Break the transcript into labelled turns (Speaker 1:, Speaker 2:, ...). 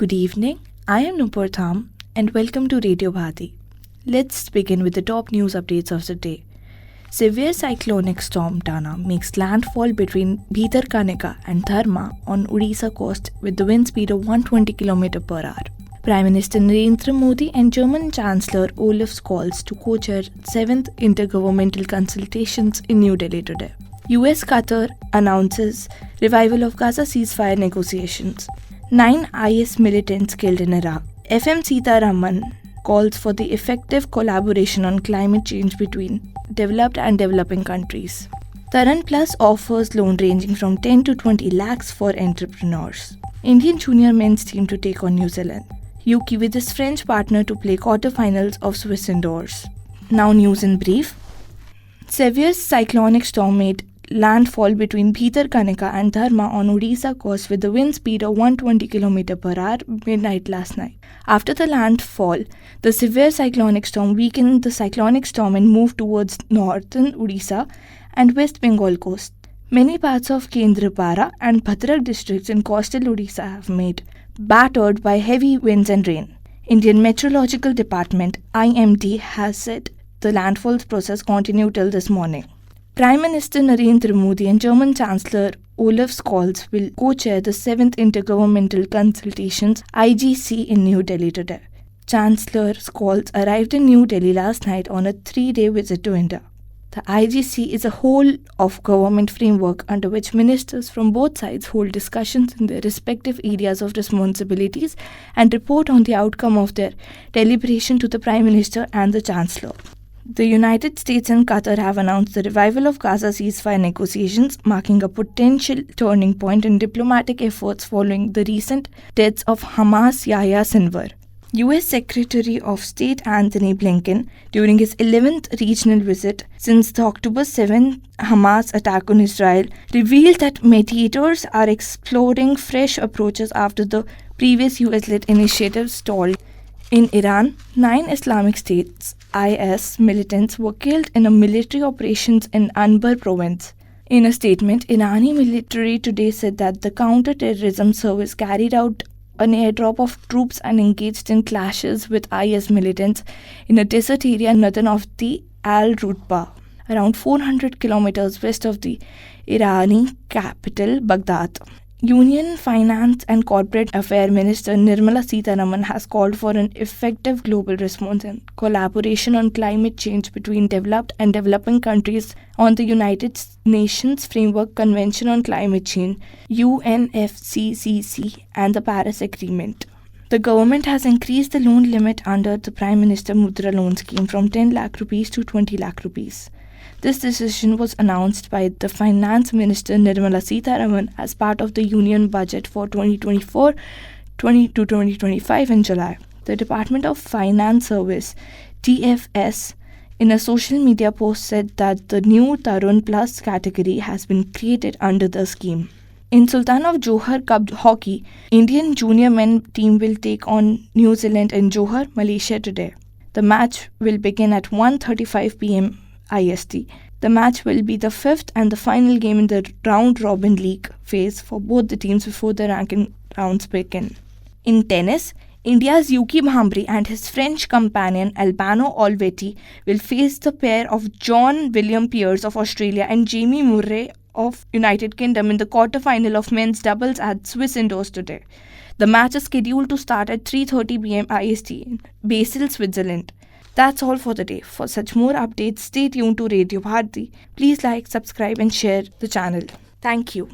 Speaker 1: Good evening, I am Nupur Tham and welcome to Radio Bharati. Let's begin with the top news updates of the day. Severe cyclonic storm Dana makes landfall between Bhitarkanika and Dhamra on Odisha coast with the wind speed of 120 km per hour. Prime Minister Narendra Modi and German Chancellor Olaf Scholz to co-chair 7th Intergovernmental Consultations in New Delhi today. US Qatar announces revival of Gaza ceasefire negotiations. 9 IS militants killed in Iraq. FM Sitharaman calls for the effective collaboration on climate change between developed and developing countries. Tarun Plus offers loan ranging from 10 to 20 lakhs for entrepreneurs. Indian junior men's team to take on New Zealand. Yuki with his French partner to play quarterfinals of Swiss indoors. Now news in brief. Severe cyclonic storm made landfall between Bhitarkanika and Dhamra on Odisha coast with the wind speed of 120 km per hour midnight last night. After the landfall, the severe cyclonic storm weakened the cyclonic storm and moved towards northern Odisha and West Bengal coast. Many parts of Kendrapara and Bhadrak districts in coastal Odisha have made battered by heavy winds and rain. Indian Meteorological Department (IMD) has said the landfall process continued till this morning. Prime Minister Narendra Modi and German Chancellor Olaf Scholz will co-chair the 7th Intergovernmental Consultations (IGC) in New Delhi today. Chancellor Scholz arrived in New Delhi last night on a 3-day visit to India. The IGC is a whole-of-government framework under which ministers from both sides hold discussions in their respective areas of responsibilities and report on the outcome of their deliberation to the Prime Minister and the Chancellor. The United States and Qatar have announced the revival of Gaza ceasefire negotiations, marking a potential turning point in diplomatic efforts following the recent deaths of Hamas Yahya Sinwar. U.S. Secretary of State Antony Blinken, during his 11th regional visit since the October 7 Hamas attack on Israel, revealed that mediators are exploring fresh approaches after the previous U.S.-led initiative stalled. In Iran, 9 Islamic States (IS) militants were killed in a military operations in Anbar province. In a statement, Irani military today said that the counter-terrorism service carried out an airdrop of troops and engaged in clashes with IS militants in a desert area north of the Al-Rutba, around 400 kilometers west of the Irani capital, Baghdad. Union Finance and Corporate Affairs Minister Nirmala Sitharaman has called for an effective global response and collaboration on climate change between developed and developing countries on the United Nations Framework Convention on Climate Change (UNFCCC) and the Paris Agreement. The government has increased the loan limit under the Prime Minister Mudra Loan Scheme from 10 lakh rupees to 20 lakh rupees. This decision was announced by the Finance Minister Nirmala Sitharaman as part of the Union Budget for 2024 to 2025 in July. The Department of Finance Service (DFS) in a social media post said that the new Tarun Plus category has been created under the scheme. In Sultan of Johor Cup hockey, Indian junior men team will take on New Zealand in Johor, Malaysia today. The match will begin at 1:35 p.m. IST. The match will be the 5th and the final game in the round-robin league phase for both the teams before the ranking rounds begin. In tennis, India's Yuki and his French companion Albano Olivetti will face the pair of John William Peers of Australia and Jamie Murray of United Kingdom in the quarter-final of men's doubles at Swiss indoors today. The match is scheduled to start at 3:30 p.m. IST in Basel, Switzerland. That's all for the day. For such more updates, stay tuned to Radio Bharati. Please like, subscribe and share the channel. Thank you.